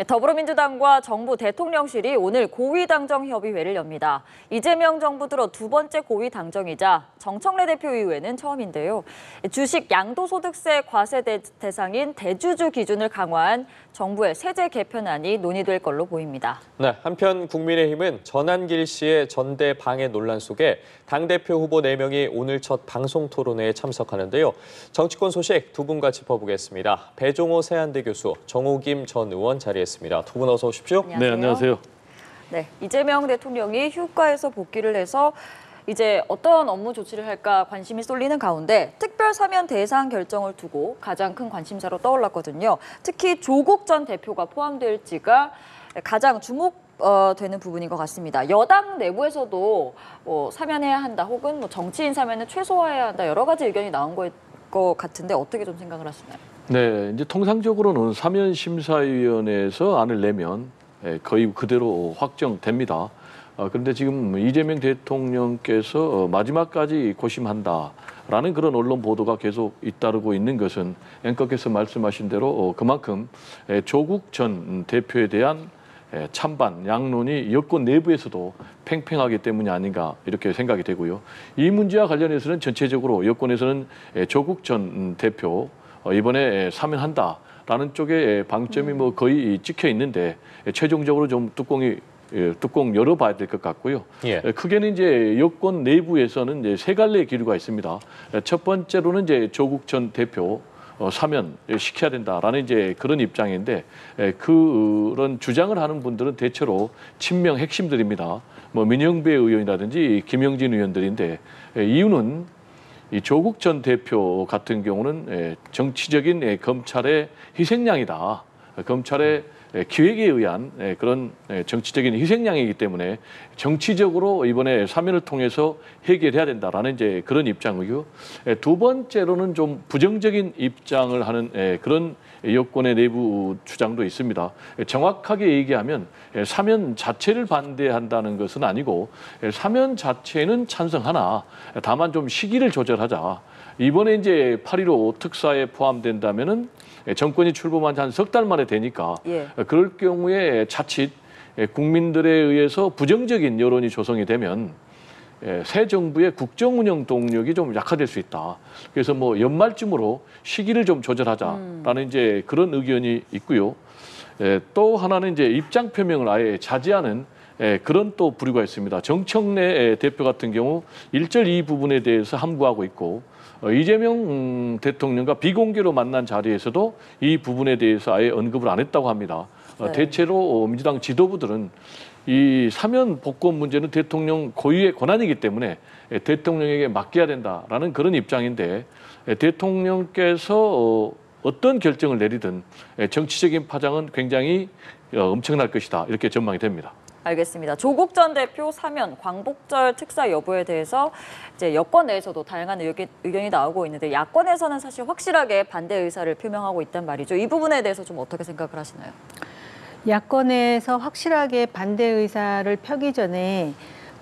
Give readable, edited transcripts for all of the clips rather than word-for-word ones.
더불어민주당과 정부 대통령실이 오늘 고위당정협의회를 엽니다. 이재명 정부 들어 두 번째 고위당정이자 정청래 대표 이후에는 처음인데요. 주식 양도소득세 과세 대상인 대주주 기준을 강화한 정부의 세제 개편안이 논의될 걸로 보입니다. 네, 한편 국민의힘은 전한길 씨의 전대 방해 논란 속에 당대표 후보 4명이 오늘 첫 방송 토론회에 참석하는데요. 정치권 소식 두 분과 짚어보겠습니다. 배종호 세한대 교수, 정호김 전 의원 자리했습니다. 두 분 어서 오십시오. 안녕하세요. 네, 안녕하세요. 네, 이재명 대통령이 휴가에서 복귀를 해서 이제 어떤 업무 조치를 할까 관심이 쏠리는 가운데 특별 사면 대상 결정을 두고 가장 큰 관심사로 떠올랐거든요. 특히 조국 전 대표가 포함될지가 가장 주목되는 부분인 것 같습니다. 여당 내부에서도 사면해야 한다 혹은 정치인 사면을 최소화해야 한다 여러 가지 의견이 나온 것 같은데 어떻게 좀 생각을 하시나요? 네, 이제 통상적으로는 사면심사위원회에서 안을 내면 거의 그대로 확정됩니다. 그런데 지금 이재명 대통령께서 마지막까지 고심한다라는 그런 언론 보도가 계속 잇따르고 있는 것은 앵커께서 말씀하신 대로 그만큼 조국 전 대표에 대한 찬반, 양론이 여권 내부에서도 팽팽하기 때문이 아닌가 이렇게 생각이 되고요. 이 문제와 관련해서는 전체적으로 여권에서는 조국 전 대표 이번에 사면한다라는 쪽에 방점이 거의 찍혀 있는데 최종적으로 좀 뚜껑 열어봐야 될 것 같고요. 예. 크게는 이제 여권 내부에서는 이제 세 갈래의 기류가 있습니다. 첫 번째로는 이제 조국 전 대표 사면 시켜야 된다라는 이제 그런 입장인데 그런 주장을 하는 분들은 대체로 친명 핵심들입니다. 민영배 의원이라든지 김영진 의원들인데 이유는 이 조국 전 대표 같은 경우는 정치적인 검찰의 희생양이다. 검찰의 기획에 의한 그런 정치적인 희생양이기 때문에 정치적으로 이번에 사면을 통해서 해결해야 된다라는 이제 그런 입장이고요. 두 번째로는 좀 부정적인 입장을 하는 그런 여권의 내부 주장도 있습니다. 정확하게 얘기하면 사면 자체를 반대한다는 것은 아니고 사면 자체는 찬성하나 다만 좀 시기를 조절하자. 이번에 이제 8.15 특사에 포함된다면은 정권이 출범한 지 한 석 달 만에 되니까 그럴 경우에 자칫 국민들에 의해서 부정적인 여론이 조성이 되면 새 정부의 국정 운영 동력이 좀 약화될 수 있다. 그래서 연말쯤으로 시기를 좀 조절하자라는 이제 그런 의견이 있고요. 또 하나는 이제 입장 표명을 아예 자제하는 그런 또 부류가 있습니다. 정청래 대표 같은 경우 1절 이 부분에 대해서 함구하고 있고 이재명 대통령과 비공개로 만난 자리에서도 이 부분에 대해서 아예 언급을 안 했다고 합니다. 네. 대체로 민주당 지도부들은 이 사면 복권 문제는 대통령 고유의 권한이기 때문에 대통령에게 맡겨야 된다라는 그런 입장인데 대통령께서 어떤 결정을 내리든 정치적인 파장은 굉장히 엄청날 것이다. 이렇게 전망이 됩니다. 알겠습니다. 조국 전 대표 사면, 광복절 특사 여부에 대해서 이제 여권 내에서도 다양한 의견이 나오고 있는데 야권에서는 사실 확실하게 반대 의사를 표명하고 있단 말이죠. 이 부분에 대해서 좀 어떻게 생각을 하시나요? 야권에서 확실하게 반대 의사를 펴기 전에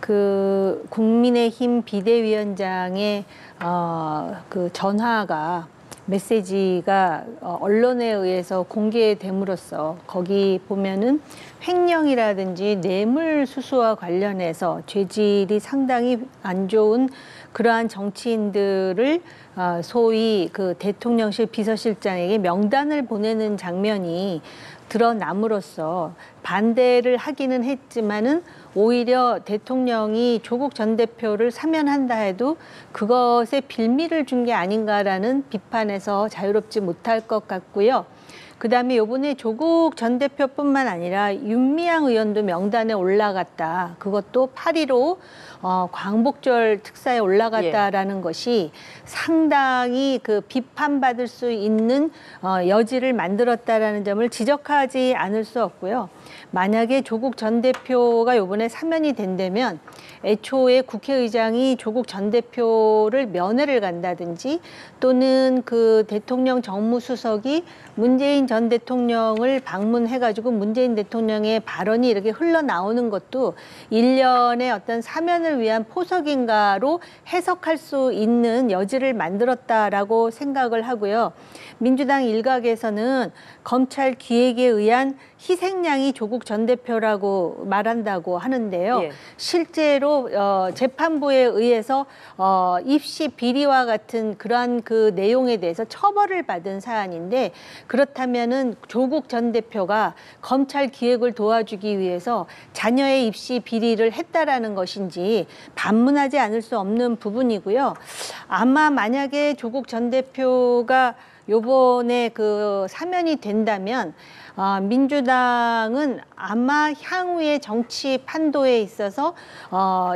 그 국민의힘 비대위원장의 그 전화가 메시지가 언론에 의해서 공개됨으로써 거기 보면은 횡령이라든지 뇌물수수와 관련해서 죄질이 상당히 안 좋은 그러한 정치인들을 소위 그 대통령실 비서실장에게 명단을 보내는 장면이 드러남으로써 반대를 하기는 했지만은 오히려 대통령이 조국 전 대표를 사면한다 해도 그것에 빌미를 준 게 아닌가라는 비판에서 자유롭지 못할 것 같고요. 그다음에 이번에 조국 전 대표뿐만 아니라 윤미향 의원도 명단에 올라갔다. 그것도 8.15 광복절 특사에 올라갔다라는 것이 상당히 그 비판받을 수 있는 여지를 만들었다라는 점을 지적하지 않을 수 없고요. 만약에 조국 전 대표가 이번에 사면이 된다면 애초에 국회의장이 조국 전 대표를 면회를 간다든지 또는 그 대통령 정무수석이 문재인 전 대통령을 방문해가지고 문재인 대통령의 발언이 이렇게 흘러나오는 것도 일련의 어떤 사면을 위한 포석인가로 해석할 수 있는 여지를 만들었다라고 생각을 하고요. 민주당 일각에서는 검찰 기획에 의한 희생양이 조국 전 대표라고 말한다고 하는데요. 예. 실제로 재판부에 의해서 입시 비리와 같은 그러한 그 내용에 대해서 처벌을 받은 사안인데, 그렇다면은 조국 전 대표가 검찰 기획을 도와주기 위해서 자녀의 입시 비리를 했다라는 것인지 반문하지 않을 수 없는 부분이고요. 아마 만약에 조국 전 대표가 요번에 그 사면이 된다면 민주당은 아마 향후의 정치 판도에 있어서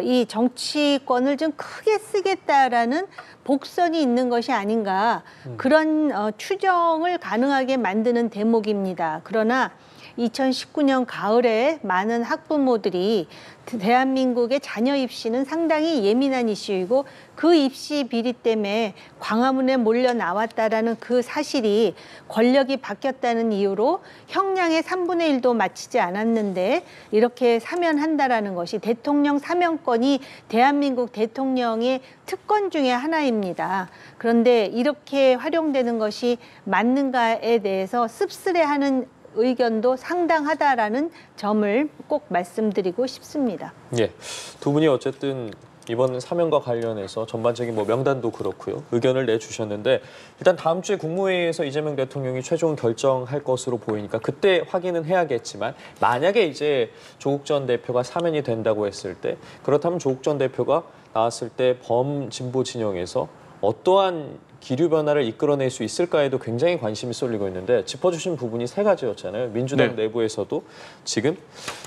이 정치권을 좀 크게 쓰겠다라는 복선이 있는 것이 아닌가, 그런 추정을 가능하게 만드는 대목입니다. 그러나 2019년 가을에 많은 학부모들이 대한민국의 자녀 입시는 상당히 예민한 이슈이고, 그 입시 비리 때문에 광화문에 몰려 나왔다라는 그 사실이 권력이 바뀌었다는 이유로 형량의 3분의 1도 마치지 않았는데 이렇게 사면한다라는 것이, 대통령 사면권이 대한민국 대통령의 특권 중에 하나입니다. 그런데 이렇게 활용되는 것이 맞는가에 대해서 씁쓸해하는 의견도 상당하다라는 점을 꼭 말씀드리고 싶습니다. 예, 두 분이 어쨌든 이번 사면과 관련해서 전반적인 뭐 명단도 그렇고요, 의견을 내주셨는데, 일단 다음 주에 국무회의에서 이재명 대통령이 최종 결정할 것으로 보이니까 그때 확인은 해야겠지만, 만약에 이제 조국 전 대표가 사면이 된다고 했을 때, 그렇다면 조국 전 대표가 나왔을 때 범진보 진영에서 어떠한 기류 변화를 이끌어낼 수 있을까에도 굉장히 관심이 쏠리고 있는데, 짚어주신 부분이 세 가지였잖아요. 민주당 내부에서도 지금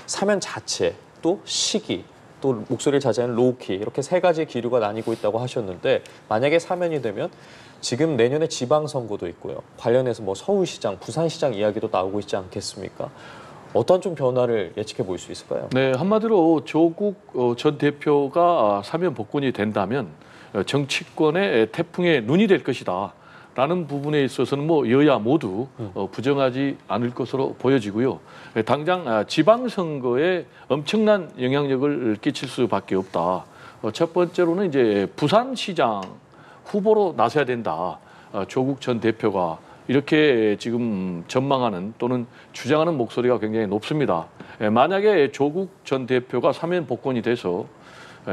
사면 자체, 또 시기, 또 목소리를 자제하는 로우키, 이렇게 세 가지 기류가 나뉘고 있다고 하셨는데, 만약에 사면이 되면 지금 내년에 지방선거도 있고요, 관련해서 뭐 서울시장, 부산시장 이야기도 나오고 있지 않겠습니까? 어떤 좀 변화를 예측해 볼 수 있을까요? 네, 한마디로 조국 전 대표가 사면 복권이 된다면 정치권의 태풍의 눈이 될 것이다 라는 부분에 있어서는 뭐 여야 모두 부정하지 않을 것으로 보여지고요. 당장 지방선거에 엄청난 영향력을 끼칠 수밖에 없다. 첫 번째로는 이제 부산시장 후보로 나서야 된다, 조국 전 대표가, 이렇게 지금 전망하는 또는 주장하는 목소리가 굉장히 높습니다. 만약에 조국 전 대표가 사면 복권이 돼서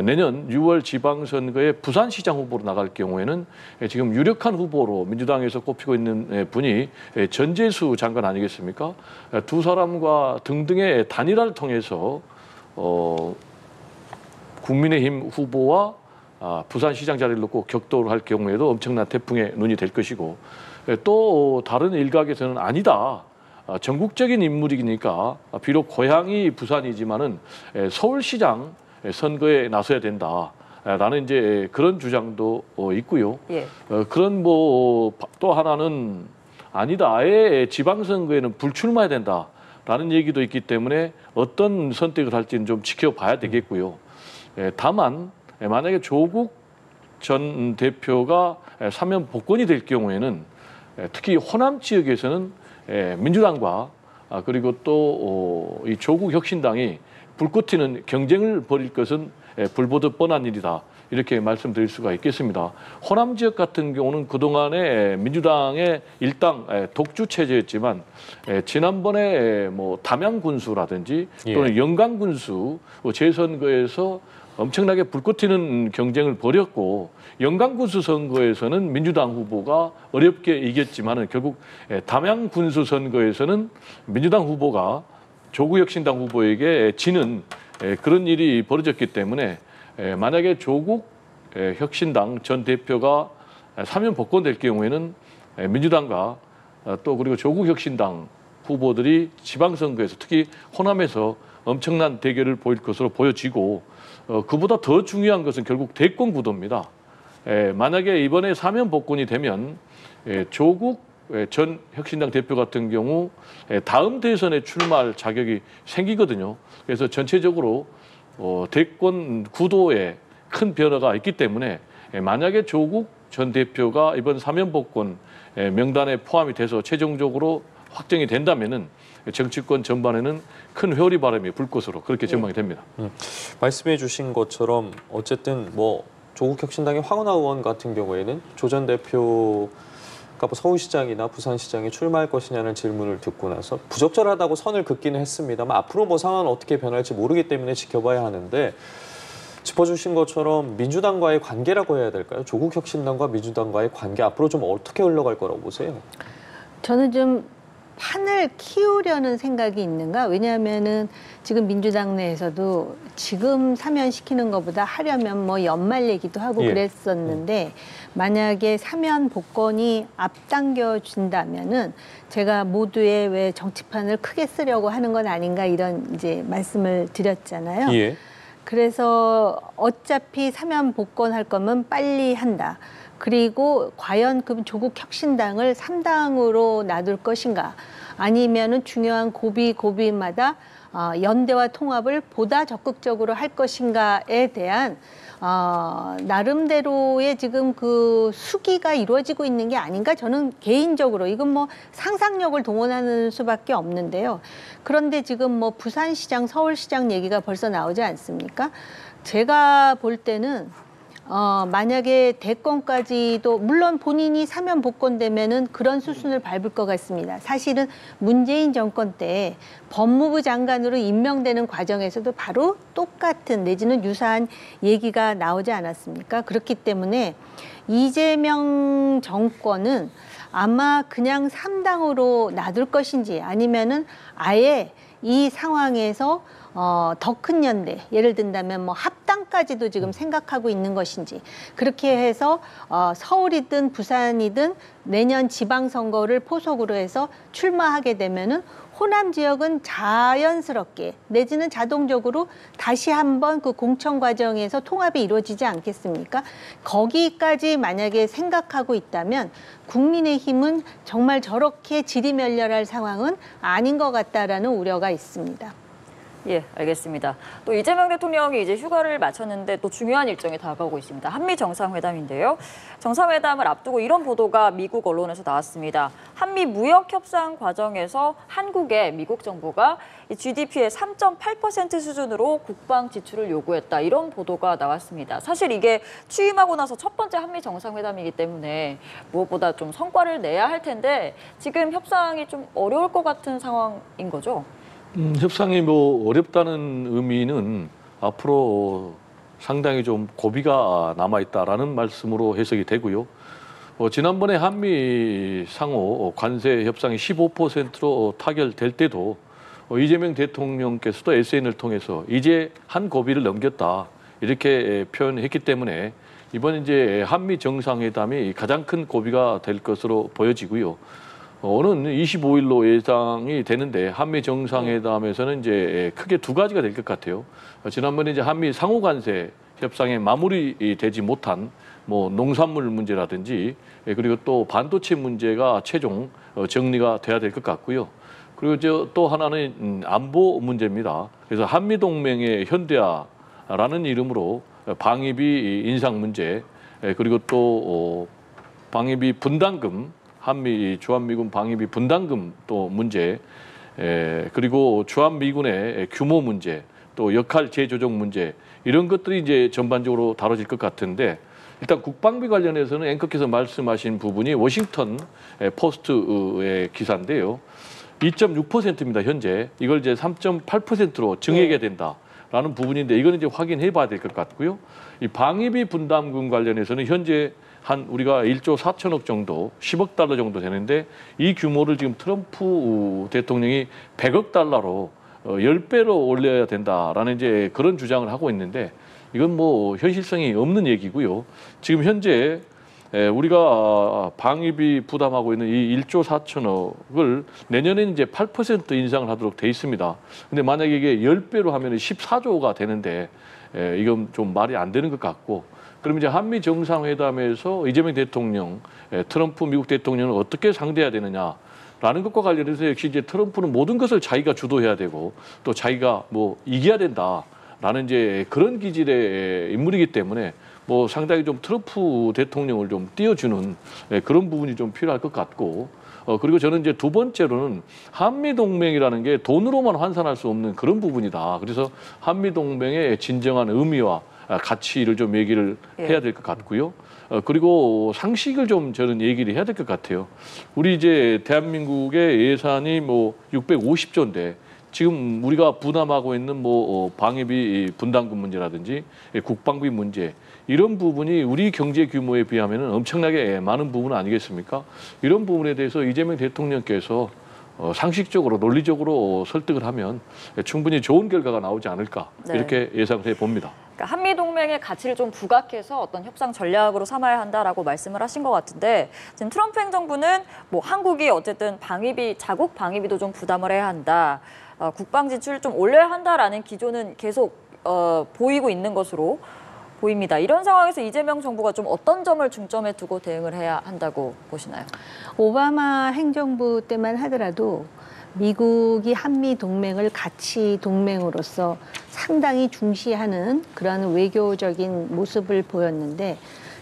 내년 6월 지방선거에 부산시장 후보로 나갈 경우에는 지금 유력한 후보로 민주당에서 꼽히고 있는 분이 전재수 장관 아니겠습니까? 두 사람과 등등의 단일화를 통해서 국민의힘 후보와 부산시장 자리를 놓고 격돌을 할 경우에도 엄청난 태풍의 눈이 될 것이고, 또 다른 일각에서는 아니다, 전국적인 인물이니까 비록 고향이 부산이지만은 서울시장 선거에 나서야 된다라는 이제 그런 주장도 있고요. 예. 그런 뭐 또 하나는 아니다, 아예 지방선거에는 불출마해야 된다라는 얘기도 있기 때문에 어떤 선택을 할지는 좀 지켜봐야 되겠고요. 다만 만약에 조국 전 대표가 사면 복권이 될 경우에는 특히 호남 지역에서는 민주당과 그리고 또 이 조국 혁신당이 불꽃 튀는 경쟁을 벌일 것은 불보듯 뻔한 일이다, 이렇게 말씀드릴 수가 있겠습니다. 호남 지역 같은 경우는 그동안에 민주당의 일당 독주 체제였지만, 지난번에 뭐 담양군수라든지 또는 영광군수 재선거에서 엄청나게 불꽃 튀는 경쟁을 벌였고, 영광군수 선거에서는 민주당 후보가 어렵게 이겼지만은 결국 담양군수 선거에서는 민주당 후보가 조국혁신당 후보에게 지는 그런 일이 벌어졌기 때문에, 만약에 조국 혁신당 전 대표가 사면 복권될 경우에는 민주당과 또 그리고 조국혁신당 후보들이 지방선거에서 특히 호남에서 엄청난 대결을 보일 것으로 보여지고, 그보다 더 중요한 것은 결국 대권 구도입니다. 만약에 이번에 사면 복권이 되면 조국 전 혁신당 대표 같은 경우 다음 대선에 출마할 자격이 생기거든요. 그래서 전체적으로 대권 구도에 큰 변화가 있기 때문에, 만약에 조국 전 대표가 이번 사면 복권 명단에 포함이 돼서 최종적으로 확정이 된다면은 정치권 전반에는 큰 회오리 바람이 불 것으로 그렇게 전망이 됩니다. 말씀해 주신 것처럼 어쨌든 뭐 조국 혁신당의 황운하 의원 같은 경우에는 조 전 대표가 뭐 서울시장이나 부산시장에 출마할 것이냐는 질문을 듣고 나서 부적절하다고 선을 긋기는 했습니다만 앞으로 뭐 상황은 어떻게 변할지 모르기 때문에 지켜봐야 하는데 짚어주신 것처럼 민주당과의 관계라고 해야 될까요? 조국 혁신당과 민주당과의 관계 앞으로 좀 어떻게 흘러갈 거라고 보세요? 저는 좀 판을 키우려는 생각이 있는가? 왜냐하면은 지금 민주당 내에서도 지금 사면시키는 것보다 하려면 뭐 연말 얘기도 하고 예. 그랬었는데 만약에 사면 복권이 앞당겨 준다면은 제가 모두의 왜 정치판을 크게 쓰려고 하는 건 아닌가 이런 이제 말씀을 드렸잖아요. 예. 그래서 어차피 사면 복권할 거면 빨리 한다. 그리고 과연 그 조국 혁신당을 3당으로 놔둘 것인가 아니면은 중요한 고비마다 연대와 통합을 보다 적극적으로 할 것인가에 대한 나름대로의 지금 그 수기가 이루어지고 있는 게 아닌가 저는 개인적으로 이건 뭐 상상력을 동원하는 수밖에 없는데요. 그런데 지금 뭐 부산시장, 서울시장 얘기가 벌써 나오지 않습니까? 제가 볼 때는 만약에 대권까지도 물론 본인이 사면 복권되면은 그런 수순을 밟을 것 같습니다. 사실은 문재인 정권 때 법무부 장관으로 임명되는 과정에서도 바로 똑같은 내지는 유사한 얘기가 나오지 않았습니까? 그렇기 때문에 이재명 정권은 아마 그냥 3당으로 놔둘 것인지 아니면은 아예 이 상황에서 더 큰 연대, 예를 든다면 뭐 합당까지도 지금 생각하고 있는 것인지 그렇게 해서 서울이든 부산이든 내년 지방선거를 포석으로 해서 출마하게 되면은 호남 지역은 자연스럽게 내지는 자동적으로 다시 한번 그 공천 과정에서 통합이 이루어지지 않겠습니까? 거기까지 만약에 생각하고 있다면 국민의힘은 정말 저렇게 지리멸렬할 상황은 아닌 것 같다라는 우려가 있습니다. 예, 알겠습니다. 또 이재명 대통령이 이제 휴가를 마쳤는데 또 중요한 일정이 다가오고 있습니다. 한미 정상회담인데요. 정상회담을 앞두고 이런 보도가 미국 언론에서 나왔습니다. 한미 무역 협상 과정에서 한국에 미국 정부가 GDP의 3.8% 수준으로 국방 지출을 요구했다. 이런 보도가 나왔습니다. 사실 이게 취임하고 나서 첫 번째 한미 정상회담이기 때문에 무엇보다 좀 성과를 내야 할 텐데 지금 협상이 좀 어려울 것 같은 상황인 거죠? 협상이 뭐 어렵다는 의미는 앞으로 상당히 좀 고비가 남아있다라는 말씀으로 해석이 되고요. 지난번에 한미 상호 관세 협상이 15%로 타결될 때도 이재명 대통령께서도 SN을 통해서 이제 한 고비를 넘겼다 이렇게 표현했기 때문에 이번 이제 한미 정상회담이 가장 큰 고비가 될 것으로 보여지고요. 오는 25일로 예상이 되는데 한미 정상회담에서는 이제 크게 두 가지가 될 것 같아요. 지난번에 이제 한미 상호관세 협상에 마무리되지 못한 뭐 농산물 문제라든지 그리고 또 반도체 문제가 최종 정리가 돼야 될 것 같고요. 그리고 이제 또 하나는 안보 문제입니다. 그래서 한미 동맹의 현대화라는 이름으로 방위비 인상 문제 그리고 또 방위비 분담금 한미 주한미군 방위비 분담금 또 문제, 그리고 주한미군의 규모 문제, 또 역할 재조정 문제 이런 것들이 이제 전반적으로 다뤄질 것 같은데 일단 국방비 관련해서는 앵커께서 말씀하신 부분이 워싱턴 포스트의 기사인데요. 2.6%입니다 현재. 이걸 이제 3.8%로 증액해야 된다라는 부분인데 이거는 이제 확인해 봐야 될 것 같고요. 이 방위비 분담금 관련해서는 현재 한 우리가 1조 4천억 정도, 10억 달러 정도 되는데 이 규모를 지금 트럼프 대통령이 100억 달러로 10배로 올려야 된다라는 이제 그런 주장을 하고 있는데 이건 뭐 현실성이 없는 얘기고요. 지금 현재 우리가 방위비 부담하고 있는 이 1조 4천억을 내년에는 이제 8% 인상을 하도록 돼 있습니다. 근데 만약에 이게 10배로 하면 14조가 되는데 이건 좀 말이 안 되는 것 같고 그럼 이제 한미 정상회담에서 이재명 대통령, 트럼프 미국 대통령을 어떻게 상대해야 되느냐라는 것과 관련해서 역시 이제 트럼프는 모든 것을 자기가 주도해야 되고 또 자기가 뭐 이겨야 된다라는 이제 그런 기질의 인물이기 때문에 뭐 상당히 좀 트럼프 대통령을 좀 띄워주는 그런 부분이 좀 필요할 것 같고 그리고 저는 이제 두 번째로는 한미동맹이라는 게 돈으로만 환산할 수 없는 그런 부분이다. 그래서 한미동맹의 진정한 의미와 가치를 좀 얘기를 해야 될 것 같고요. 그리고 상식을 좀 저는 얘기를 해야 될 것 같아요. 우리 이제 대한민국의 예산이 뭐 650조인데 지금 우리가 부담하고 있는 뭐 방위비 분담금 문제라든지 국방비 문제 이런 부분이 우리 경제 규모에 비하면 엄청나게 많은 부분 아니겠습니까? 이런 부분에 대해서 이재명 대통령께서 상식적으로 논리적으로 설득을 하면 충분히 좋은 결과가 나오지 않을까 이렇게 예상을 해봅니다. 그러니까 한미동맹의 가치를 좀 부각해서 어떤 협상 전략으로 삼아야 한다라고 말씀을 하신 것 같은데 지금 트럼프 행정부는 뭐 한국이 어쨌든 방위비, 자국 방위비도 좀 부담을 해야 한다. 국방 지출을 좀 올려야 한다라는 기조는 계속 보이고 있는 것으로 보입니다. 이런 상황에서 이재명 정부가 좀 어떤 점을 중점에 두고 대응을 해야 한다고 보시나요? 오바마 행정부 때만 하더라도 미국이 한미 동맹을 가치 동맹으로서 상당히 중시하는 그런 외교적인 모습을 보였는데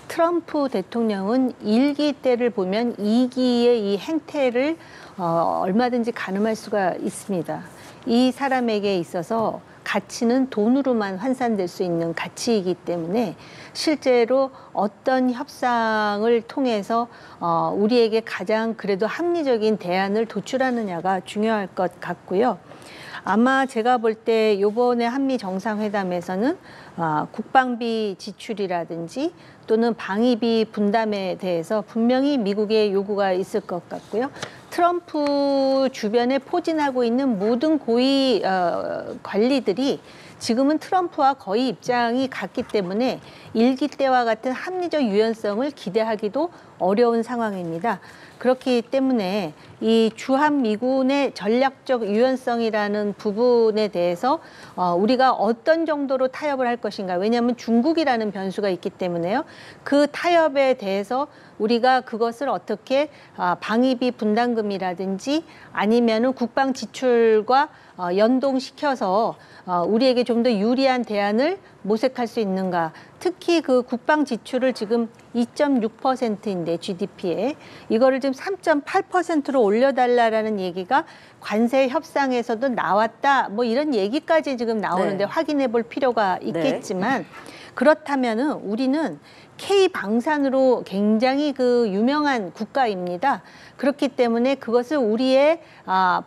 트럼프 대통령은 1기 때를 보면 2기의 이 행태를 얼마든지 가늠할 수가 있습니다. 이 사람에게 있어서 가치는 돈으로만 환산될 수 있는 가치이기 때문에 실제로 어떤 협상을 통해서 우리에게 가장 그래도 합리적인 대안을 도출하느냐가 중요할 것 같고요. 아마 제가 볼 때 이번에 한미 정상회담에서는 국방비 지출이라든지 또는 방위비 분담에 대해서 분명히 미국의 요구가 있을 것 같고요. 트럼프 주변에 포진하고 있는 모든 고위 관리들이 지금은 트럼프와 거의 입장이 같기 때문에 1기 때와 같은 합리적 유연성을 기대하기도 어려운 상황입니다. 그렇기 때문에 이 주한미군의 전략적 유연성이라는 부분에 대해서 우리가 어떤 정도로 타협을 할 것인가. 왜냐하면 중국이라는 변수가 있기 때문에요. 그 타협에 대해서 우리가 그것을 어떻게 방위비 분담금이라든지 아니면은 국방 지출과 연동시켜서 우리에게 좀 더 유리한 대안을 모색할 수 있는가. 특히 그 국방 지출을 지금 2.6%인데 GDP에 이거를 지금 3.8%로 올려달라라는 얘기가 관세 협상에서도 나왔다. 뭐 이런 얘기까지 지금 나오는데 확인해 볼 필요가 있겠지만 그렇다면은 우리는 K방산으로 굉장히 그 유명한 국가입니다. 그렇기 때문에 그것을 우리의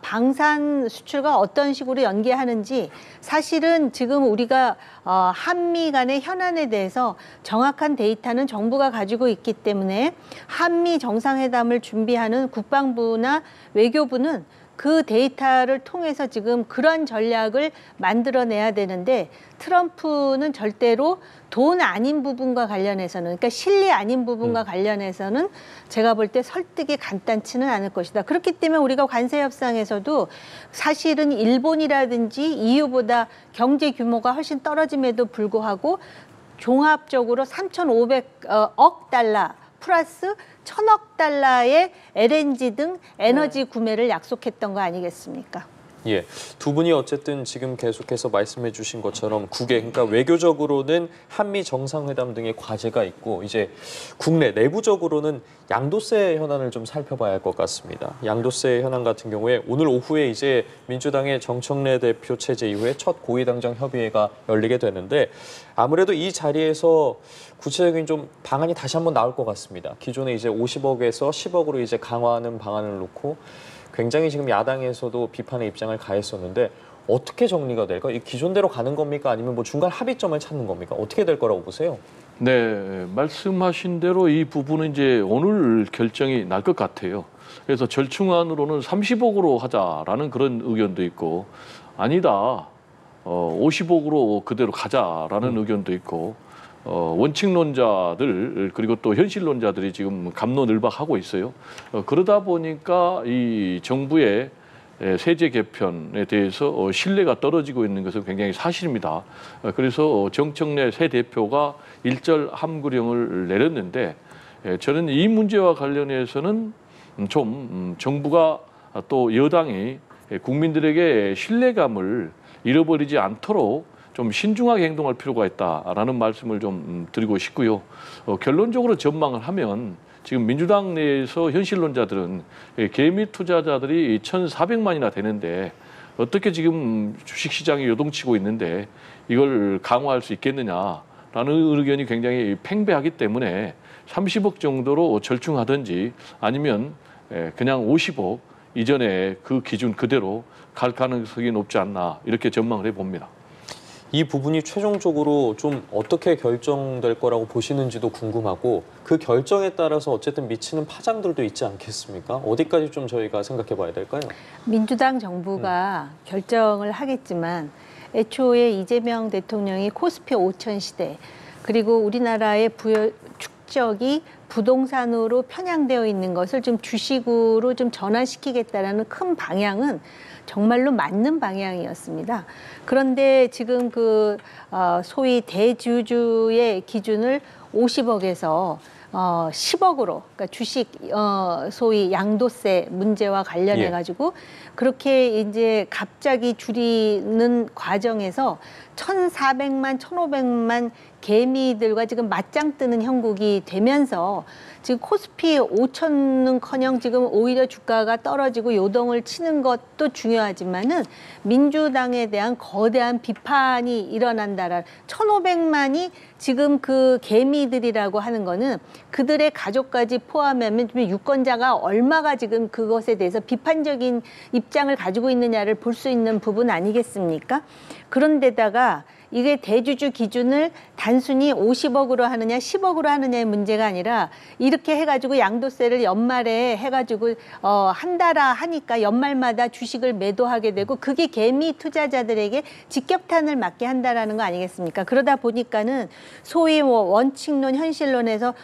방산 수출과 어떤 식으로 연계하는지 사실은 지금 우리가 한미 간의 현안에 대해서 정확한 데이터는 정부가 가지고 있기 때문에 한미 정상회담을 준비하는 국방부나 외교부는 그 데이터를 통해서 지금 그런 전략을 만들어내야 되는데 트럼프는 절대로 돈 아닌 부분과 관련해서는 그러니까 실리 아닌 부분과 관련해서는 제가 볼 때 설득이 간단치는 않을 것이다. 그렇기 때문에 우리가 관세 협상에서도 사실은 일본이라든지 EU보다 경제 규모가 훨씬 떨어짐에도 불구하고 종합적으로 3,500억 달러 플러스 1,000억 달러의 LNG 등 에너지 구매를 약속했던 거 아니겠습니까? 예, 두 분이 어쨌든 지금 계속해서 말씀해 주신 것처럼 그러니까 외교적으로는 한미 정상회담 등의 과제가 있고 이제 국내 내부적으로는 양도세 현안을 좀 살펴봐야 할 것 같습니다. 양도세 현안 같은 경우에 오늘 오후에 이제 민주당의 정청래 대표 체제 이후에 첫 고위당정 협의회가 열리게 되는데 아무래도 이 자리에서 구체적인 좀 방안이 다시 한번 나올 것 같습니다. 기존에 이제 50억에서 10억으로 이제 강화하는 방안을 놓고 굉장히 지금 야당에서도 비판의 입장을 가했었는데 어떻게 정리가 될까? 이 기존대로 가는 겁니까? 아니면 뭐 중간 합의점을 찾는 겁니까? 어떻게 될 거라고 보세요? 네, 말씀하신 대로 이 부분은 이제 오늘 결정이 날 것 같아요. 그래서 절충안으로는 30억으로 하자라는 그런 의견도 있고 아니다, 50억으로 그대로 가자라는 의견도 있고 원칙론자들 그리고 또 현실론자들이 지금 갑론을박하고 있어요. 그러다 보니까 이 정부의 세제 개편에 대해서 신뢰가 떨어지고 있는 것은 굉장히 사실입니다. 그래서 정청래 새 대표가 일절 함구령을 내렸는데 저는 이 문제와 관련해서는 좀 정부가 또 여당이 국민들에게 신뢰감을 잃어버리지 않도록 좀 신중하게 행동할 필요가 있다라는 말씀을 좀 드리고 싶고요. 결론적으로 전망을 하면 지금 민주당 내에서 현실론자들은 개미 투자자들이 1,400만이나 되는데 어떻게 지금 주식시장이 요동치고 있는데 이걸 강화할 수 있겠느냐라는 의견이 굉장히 팽배하기 때문에 30억 정도로 절충하든지 아니면 그냥 50억 이전에 그 기준 그대로 갈 가능성이 높지 않나 이렇게 전망을 해봅니다. 이 부분이 최종적으로 좀 어떻게 결정될 거라고 보시는지도 궁금하고 그 결정에 따라서 어쨌든 미치는 파장들도 있지 않겠습니까? 어디까지 좀 저희가 생각해 봐야 될까요? 민주당 정부가 결정을 하겠지만 애초에 이재명 대통령이 코스피 5천 시대 그리고 우리나라의 부여 축적이 부동산으로 편향되어 있는 것을 좀 주식으로 좀 전환시키겠다라는 큰 방향은 정말로 맞는 방향이었습니다. 그런데 지금 소위 대주주의 기준을 50억에서 10억으로, 그러니까 주식 소위 양도세 문제와 관련해 가지고 그렇게 이제 갑자기 줄이는 과정에서 1,400만, 1,500만 개미들과 지금 맞짱 뜨는 형국이 되면서 지금 코스피 5천은커녕 지금 오히려 주가가 떨어지고 요동을 치는 것도 중요하지만은 민주당에 대한 거대한 비판이 일어난다라 1,500만이 지금 그 개미들이라고 하는 거는 그들의 가족까지 포함하면 유권자가 얼마가 지금 그것에 대해서 비판적인 입장을 가지고 있느냐를 볼 수 있는 부분 아니겠습니까? 그런데다가 이게 대주주 기준을 단순히 50억으로 하느냐 10억으로 하느냐의 문제가 아니라 이렇게 해가지고 양도세를 연말에 해가지고 한달아 하니까 연말마다 주식을 매도하게 되고 그게 개미 투자자들에게 직격탄을 맞게 한다라는 거 아니겠습니까? 그러다 보니까는 소위 원칙론 현실론에서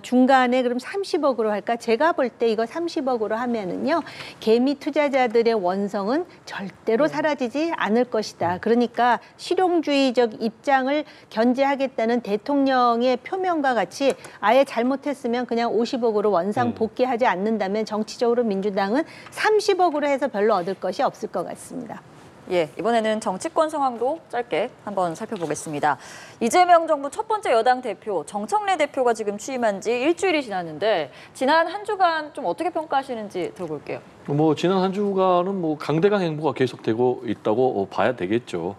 중간에 그럼 30억으로 할까? 제가 볼 때 이거 30억으로 하면은요 개미 투자자들의 원성은 절대로 사라지지 않을 것이다. 그러니까 실용주의적 입장을 견제하겠다는 대통령의 표명과 같이 아예 잘못했으면 그냥 50억으로 원상 복귀하지 않는다면 정치적으로 민주당은 30억으로 해서 별로 얻을 것이 없을 것 같습니다. 예, 이번에는 정치권 상황도 짧게 한번 살펴보겠습니다. 이재명 정부 첫 번째 여당 대표 정청래 대표가 지금 취임한 지 일주일이 지났는데 지난 한 주간 좀 어떻게 평가하시는지 들어볼게요. 지난 한 주간은 강대강 행보가 계속되고 있다고 봐야 되겠죠.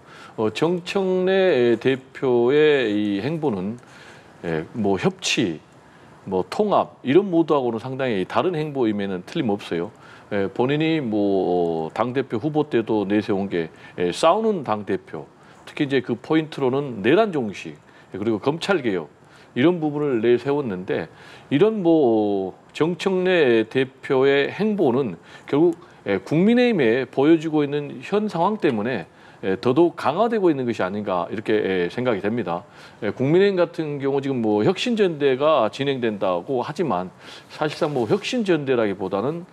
정청래 대표의 이 행보는 협치, 통합 이런 모드하고는 상당히 다른 행보임에는 틀림없어요. 본인이 당대표 후보 때도 내세운 게 싸우는 당대표, 특히 이제 그 포인트로는 내란 종식 그리고 검찰 개혁 이런 부분을 내세웠는데 이런 정청래 대표의 행보는 결국 국민의힘에 보여주고 있는 현 상황 때문에 더더욱 강화되고 있는 것이 아닌가 이렇게 생각이 됩니다. 국민의힘 같은 경우 지금 혁신전대가 진행된다고 하지만 사실상 혁신전대라기보다는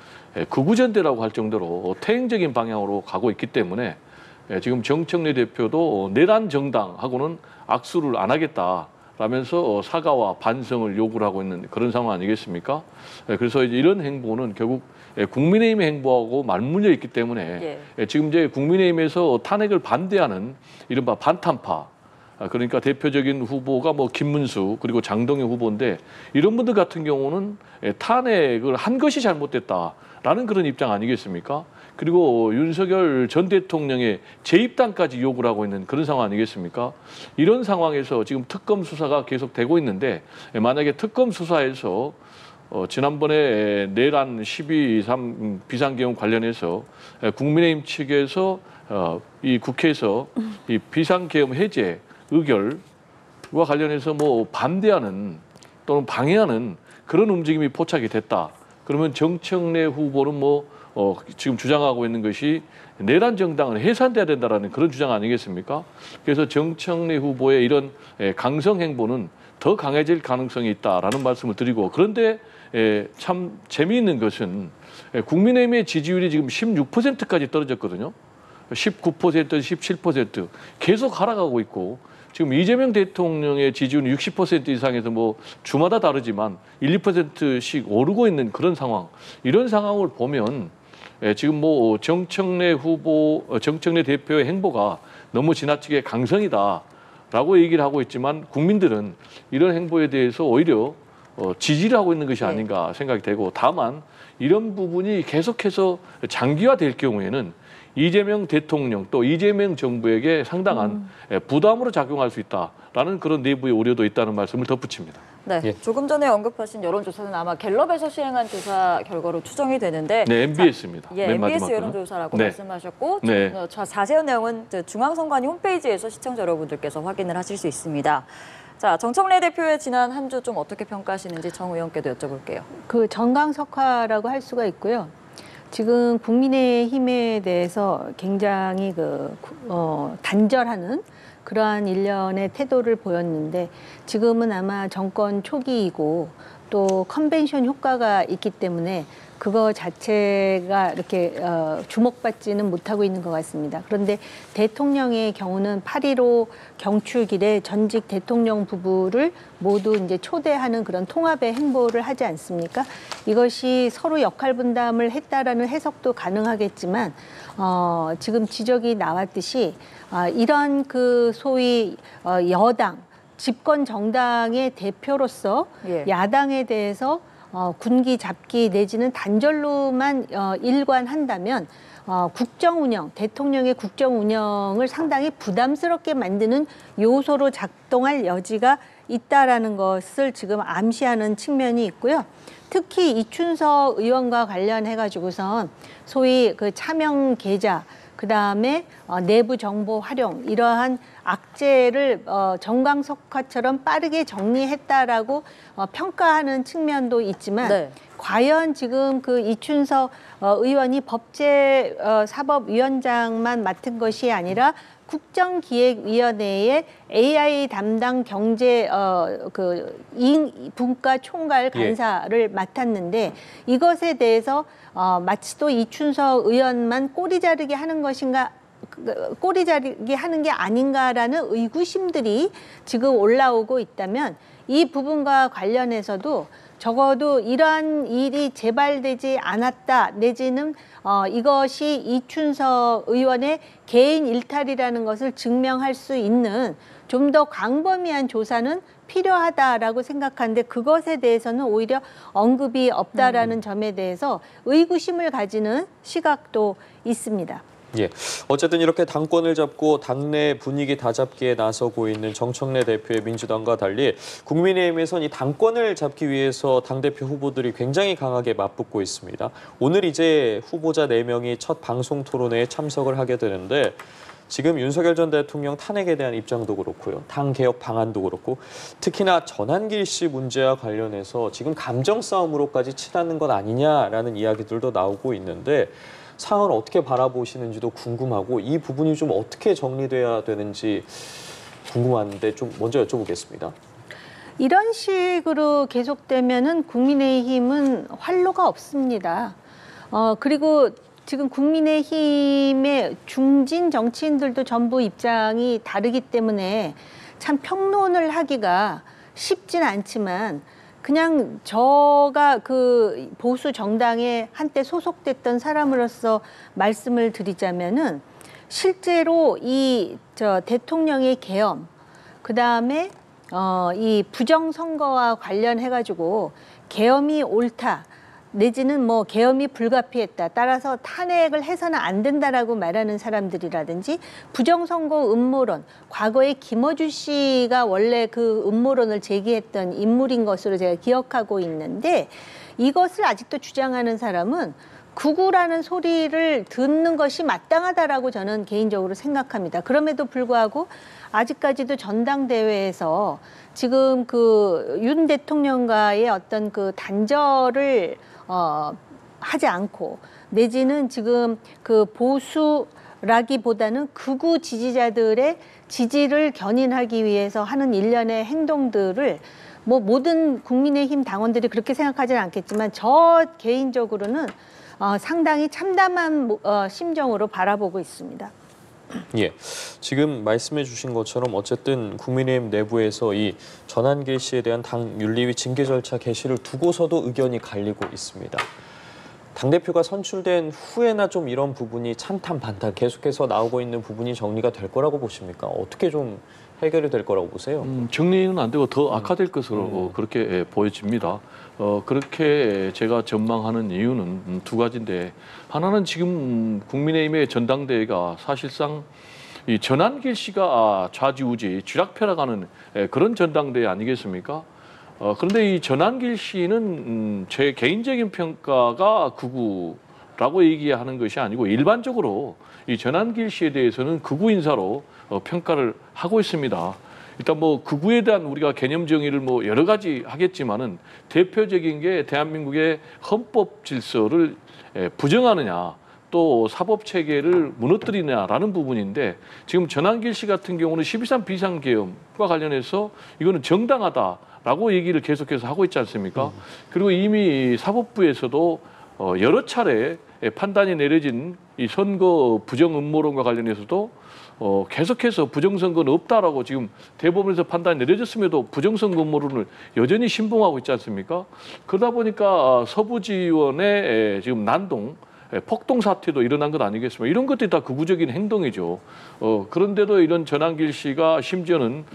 극우전대라고 할 정도로 퇴행적인 방향으로 가고 있기 때문에 지금 정청래 대표도 내란 정당하고는 악수를 안 하겠다라면서 사과와 반성을 요구를 하고 있는 그런 상황 아니겠습니까? 그래서 이제 이런 행보는 결국 국민의힘의 행보하고 맞물려 있기 때문에 지금 이제 국민의힘에서 탄핵을 반대하는 이른바 반탄파 그러니까 대표적인 후보가 김문수 그리고 장동영 후보인데 이런 분들 같은 경우는 탄핵을 한 것이 잘못됐다라는 그런 입장 아니겠습니까? 그리고 윤석열 전 대통령의 재입당까지 요구를 하고 있는 그런 상황 아니겠습니까? 이런 상황에서 지금 특검 수사가 계속되고 있는데 만약에 특검 수사에서 지난번에 내란 12.3 비상계엄 관련해서 국민의힘 측에서 이 국회에서 이 비상계엄 해제 의결과 관련해서 반대하는 또는 방해하는 그런 움직임이 포착이 됐다. 그러면 정청래 후보는 지금 주장하고 있는 것이 내란 정당은 해산돼야 된다라는 그런 주장 아니겠습니까? 그래서 정청래 후보의 이런 강성 행보는 더 강해질 가능성이 있다라는 말씀을 드리고 그런데 참 재미있는 것은 국민의힘의 지지율이 지금 16%까지 떨어졌거든요. 19%, 17% 계속 하락하고 있고 지금 이재명 대통령의 지지율은 60% 이상에서 주마다 다르지만 1, 2%씩 오르고 있는 그런 상황. 이런 상황을 보면 지금 정청래 대표의 행보가 너무 지나치게 강성이다라고 얘기를 하고 있지만 국민들은 이런 행보에 대해서 오히려 지지를 하고 있는 것이 아닌가 생각이 되고, 다만 이런 부분이 계속해서 장기화될 경우에는 이재명 대통령 또 이재명 정부에게 상당한 부담으로 작용할 수 있다라는 그런 내부의 우려도 있다는 말씀을 덧붙입니다. 네, 예. 조금 전에 언급하신 여론조사는 아마 갤럽에서 시행한 조사 결과로 추정이 되는데 네, MBS입니다. 예, 맨 MBS 마지막으로는. 여론조사라고 네. 말씀하셨고 네. 자세한 내용은 중앙선관위 홈페이지에서 시청자 여러분들께서 확인을 하실 수 있습니다. 자, 정청래 대표의 지난 한 주 좀 어떻게 평가하시는지 정 의원께도 여쭤볼게요. 그 정강석화라고 할 수가 있고요. 지금 국민의힘에 대해서 굉장히 단절하는 그러한 일련의 태도를 보였는데, 지금은 아마 정권 초기이고 또 컨벤션 효과가 있기 때문에 그거 자체가 이렇게 주목받지는 못하고 있는 것 같습니다. 그런데 대통령의 경우는 8.15 경축일에 전직 대통령 부부를 모두 이제 초대하는 그런 통합의 행보를 하지 않습니까? 이것이 서로 역할 분담을 했다라는 해석도 가능하겠지만, 지금 지적이 나왔듯이 이런 그 소위 여당 집권 정당의 대표로서 예. 야당에 대해서 군기 잡기 내지는 단절로만 일관한다면 국정 운영, 대통령의 국정 운영을 상당히 부담스럽게 만드는 요소로 작동할 여지가 있다라는 것을 지금 암시하는 측면이 있고요. 특히 이춘석 의원과 관련해 가지고선 소위 그 차명 계좌, 그다음에 내부 정보 활용, 이러한 악재를 정강석화처럼 빠르게 정리했다라고 평가하는 측면도 있지만, 네. 과연 지금 그 이춘석 의원이 법제사법위원장만 맡은 것이 아니라 국정기획위원회의 AI 담당 경제 분과 총괄 간사를 맡았는데, 이것에 대해서 마치 또 이춘석 의원만 꼬리 자르기 하는 것인가, 꼬리 자르기 하는 게 아닌가라는 의구심들이 지금 올라오고 있다면, 이 부분과 관련해서도 적어도 이러한 일이 재발되지 않았다 내지는 이것이 이춘석 의원의 개인 일탈이라는 것을 증명할 수 있는 좀 더 광범위한 조사는 필요하다라고 생각하는데, 그것에 대해서는 오히려 언급이 없다라는 점에 대해서 의구심을 가지는 시각도 있습니다. 예, 어쨌든 이렇게 당권을 잡고 당내 분위기 다잡기에 나서고 있는 정청래 대표의 민주당과 달리 국민의힘에선 이 당권을 잡기 위해서 당대표 후보들이 굉장히 강하게 맞붙고 있습니다. 오늘 이제 후보자 4명이 첫 방송 토론회에 참석을 하게 되는데, 지금 윤석열 전 대통령 탄핵에 대한 입장도 그렇고요, 당 개혁 방안도 그렇고, 특히나 전한길 씨 문제와 관련해서 지금 감정 싸움으로까지 치닫는 것 아니냐라는 이야기들도 나오고 있는데, 상황을 어떻게 바라보시는지도 궁금하고, 이 부분이 좀 어떻게 정리돼야 되는지 궁금한데 좀 먼저 여쭤보겠습니다. 이런 식으로 계속되면은 국민의힘은 활로가 없습니다. 그리고 지금 국민의힘의 중진 정치인들도 전부 입장이 다르기 때문에 참 평론을 하기가 쉽진 않지만, 그냥 저가 그 보수 정당에 한때 소속됐던 사람으로서 말씀을 드리자면은, 실제로 이 대통령의 계엄, 그다음에 이 부정선거와 관련해 가지고 계엄이 옳다 내지는 뭐 계엄이 불가피했다, 따라서 탄핵을 해서는 안 된다라고 말하는 사람들이라든지, 부정선거 음모론, 과거에 김어준 씨가 원래 그 음모론을 제기했던 인물인 것으로 제가 기억하고 있는데, 이것을 아직도 주장하는 사람은 구구라는 소리를 듣는 것이 마땅하다라고 저는 개인적으로 생각합니다. 그럼에도 불구하고 아직까지도 전당대회에서 지금 그 윤 대통령과의 어떤 그 단절을 하지 않고, 내지는 지금 그 보수라기보다는 극우 지지자들의 지지를 견인하기 위해서 하는 일련의 행동들을 뭐 모든 국민의힘 당원들이 그렇게 생각하지는 않겠지만, 저 개인적으로는 상당히 참담한 심정으로 바라보고 있습니다. 예, 지금 말씀해 주신 것처럼 어쨌든 국민의힘 내부에서 이 전한길 씨에 대한 당 윤리위 징계 절차 개시를 두고서도 의견이 갈리고 있습니다. 당대표가 선출된 후에나 좀 이런 부분이 찬탄, 반탄 계속해서 나오고 있는 부분이 정리가 될 거라고 보십니까? 어떻게 좀 해결이 될 거라고 보세요? 정리는 안 되고 더 악화될 것으로 그렇게 보여집니다. 그렇게 제가 전망하는 이유는 두 가지인데, 하나는 지금 국민의힘의 전당대회가 사실상 이 전환길 씨가 좌지우지 쥐락펴락하는 그런 전당대회 아니겠습니까? 그런데 이 전환길 씨는 제 개인적인 평가가 극우라고 얘기하는 것이 아니고, 일반적으로 이 전환길 씨에 대해서는 극우 인사로 평가를 하고 있습니다. 일단 뭐 극우에 대한 우리가 개념 정의를 뭐 여러 가지 하겠지만은, 대표적인 게 대한민국의 헌법 질서를 부정하느냐, 또 사법 체계를 무너뜨리냐라는 부분인데, 지금 전환길 씨 같은 경우는 12.3 비상계엄과 관련해서 이거는 정당하다라고 얘기를 계속해서 하고 있지 않습니까? 그리고 이미 사법부에서도 여러 차례 판단이 내려진 이 선거 부정 음모론과 관련해서도 계속해서 부정선거는 없다라고 지금 대법원에서 판단이 내려졌음에도 부정선거 음모론을 여전히 신봉하고 있지 않습니까? 그러다 보니까 서부지원의 지금 난동, 폭동 사태도 일어난 것 아니겠습니까? 이런 것들이 다 극우적인 행동이죠. 그런데도 이런 전환길 씨가 심지어는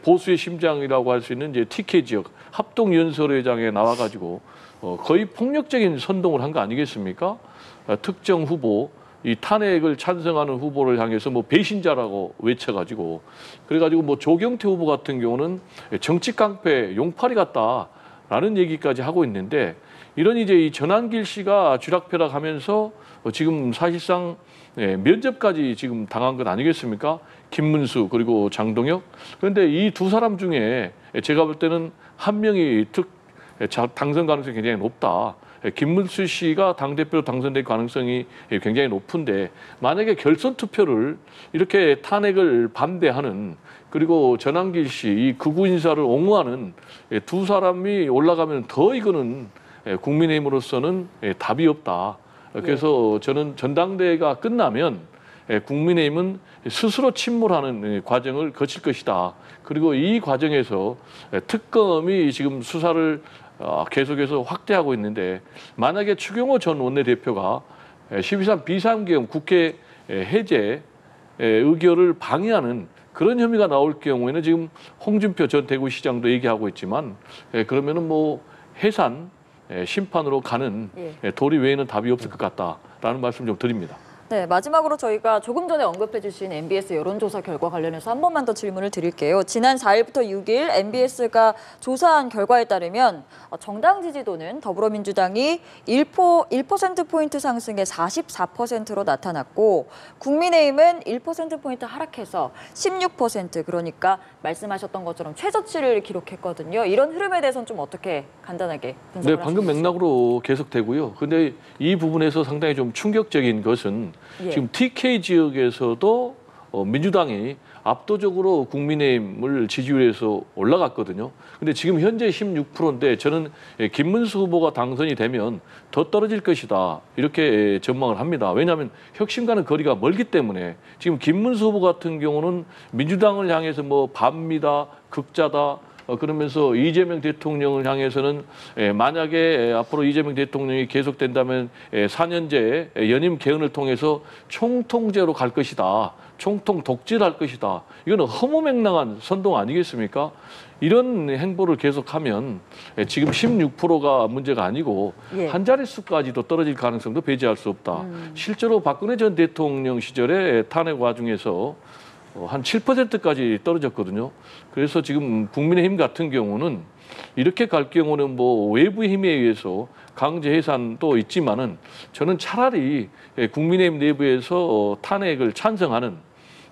보수의 심장이라고 할 수 있는 이제 TK 지역 합동연설회장에 나와가지고 거의 폭력적인 선동을 한 거 아니겠습니까? 특정 후보, 이 탄핵을 찬성하는 후보를 향해서 뭐 배신자라고 외쳐가지고, 그래가지고 뭐 조경태 후보 같은 경우는 정치 깡패 용팔이 같다라는 얘기까지 하고 있는데, 이런 이제 이 전환길 씨가 쥐락펴락하면서 지금 사실상 면접까지 지금 당한 것 아니겠습니까? 김문수 그리고 장동혁. 그런데 이 두 사람 중에 제가 볼 때는 한 명이 당선 가능성이 굉장히 높다. 김문수 씨가 당대표로 당선될 가능성이 굉장히 높은데, 만약에 결선 투표를 이렇게 탄핵을 반대하는, 그리고 전환길 씨, 이 극우 인사를 옹호하는 두 사람이 올라가면 더 이거는 국민의힘으로서는 답이 없다. 그래서 저는 전당대회가 끝나면 국민의힘은 스스로 침몰하는 과정을 거칠 것이다. 그리고 이 과정에서 특검이 지금 수사를 계속해서 확대하고 있는데, 만약에 추경호 전 원내대표가 12.3 비상계엄 국회 해제 의결을 방해하는 그런 혐의가 나올 경우에는, 지금 홍준표 전 대구시장도 얘기하고 있지만, 그러면은 뭐 해산 심판으로 가는 도리 외에는 답이 없을 것 같다라는 말씀 좀 드립니다. 네, 마지막으로 저희가 조금 전에 언급해 주신 MBS 여론조사 결과 관련해서 한 번만 더 질문을 드릴게요. 지난 4일부터 6일 MBS가 조사한 결과에 따르면 정당 지지도는 더불어민주당이 1%포인트 상승해 44%로 나타났고, 국민의힘은 1%포인트 하락해서 16%, 그러니까 말씀하셨던 것처럼 최저치를 기록했거든요. 이런 흐름에 대해서는 좀 어떻게 간단하게 분석을 네, 방금 하시는지. 맥락으로 계속되고요. 근데 이 부분에서 상당히 좀 충격적인 것은, 지금 TK 지역에서도 민주당이 압도적으로 국민의힘을 지지율에서 올라갔거든요. 근데 지금 현재 16%인데, 저는 김문수 후보가 당선이 되면 더 떨어질 것이다, 이렇게 전망을 합니다. 왜냐하면 혁신과는 거리가 멀기 때문에. 지금 김문수 후보 같은 경우는 민주당을 향해서 뭐 반미다, 극자다, 그러면서 이재명 대통령을 향해서는 만약에 앞으로 이재명 대통령이 계속된다면 4년제 연임 개헌을 통해서 총통제로 갈 것이다, 총통 독재할 것이다. 이거는 허무맹랑한 선동 아니겠습니까? 이런 행보를 계속하면 지금 16%가 문제가 아니고 한 자릿수까지도 떨어질 가능성도 배제할 수 없다. 실제로 박근혜 전 대통령 시절에 탄핵 와중에서 한 7%까지 떨어졌거든요. 그래서 지금 국민의힘 같은 경우는 이렇게 갈 경우는 뭐 외부의 힘에 의해서 강제 해산도 있지만은, 저는 차라리 국민의힘 내부에서 탄핵을 찬성하는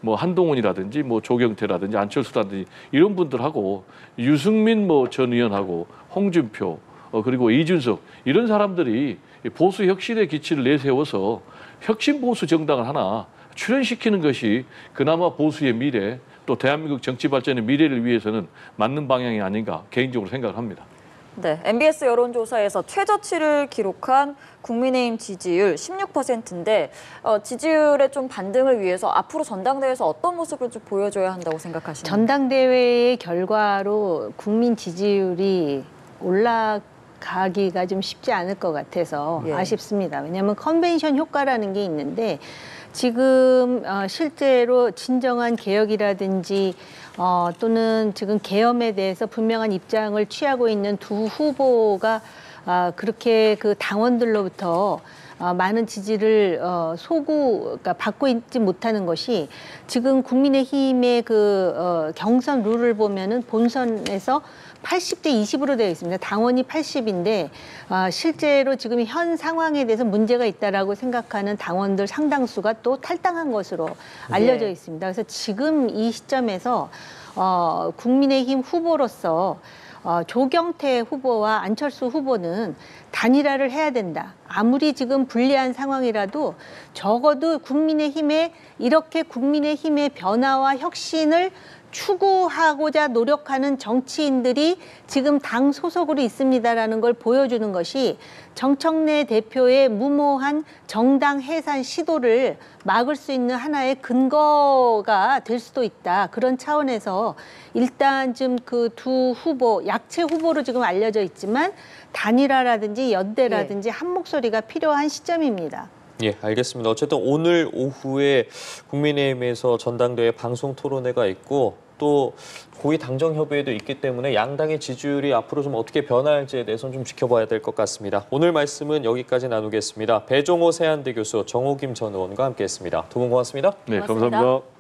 뭐 한동훈이라든지 뭐 조경태라든지 안철수라든지 이런 분들하고, 유승민 뭐 전 의원하고 홍준표 그리고 이준석, 이런 사람들이 보수 혁신의 기치를 내세워서 혁신 보수 정당을 하나 출연시키는 것이 그나마 보수의 미래, 또 대한민국 정치 발전의 미래를 위해서는 맞는 방향이 아닌가 개인적으로 생각을 합니다. 네, MBS 여론조사에서 최저치를 기록한 국민의힘 지지율 16%인데 지지율의 좀 반등을 위해서 앞으로 전당대회에서 어떤 모습을 좀 보여줘야 한다고 생각하시나요? 전당대회의 결과로 국민 지지율이 올라갈 가기가 좀 쉽지 않을 것 같아서 예. 아쉽습니다. 왜냐하면 컨벤션 효과라는 게 있는데 지금 실제로 진정한 개혁이라든지 또는 지금 계엄에 대해서 분명한 입장을 취하고 있는 두 후보가 그렇게 그 당원들로부터 많은 지지를 그러니까 받고 있지 못하는 것이 지금 국민의힘의 그 경선 룰을 보면은 본선에서 80대 20으로 되어 있습니다. 당원이 80인데 실제로 지금 현 상황에 대해서 문제가 있다라고 생각하는 당원들 상당수가 또 탈당한 것으로 알려져 있습니다. 그래서 지금 이 시점에서 국민의힘 후보로서 조경태 후보와 안철수 후보는 단일화를 해야 된다. 아무리 지금 불리한 상황이라도 적어도 이렇게 국민의힘의 변화와 혁신을 추구하고자 노력하는 정치인들이 지금 당 소속으로 있습니다라는 걸 보여주는 것이 정청래 대표의 무모한 정당 해산 시도를 막을 수 있는 하나의 근거가 될 수도 있다. 그런 차원에서 일단 좀 그 두 후보, 약체 후보로 지금 알려져 있지만 단일화라든지 연대라든지 한 목소리가 필요한 시점입니다. 예, 알겠습니다. 어쨌든 오늘 오후에 국민의힘에서 전당대회 방송 토론회가 있고 또 고위 당정 협의회도 있기 때문에 양당의 지지율이 앞으로 좀 어떻게 변할지에 대해서는 좀 지켜봐야 될 것 같습니다. 오늘 말씀은 여기까지 나누겠습니다. 배종호 세한대 교수, 정호김 전 의원과 함께했습니다. 두 분 고맙습니다. 네, 고맙습니다. 감사합니다.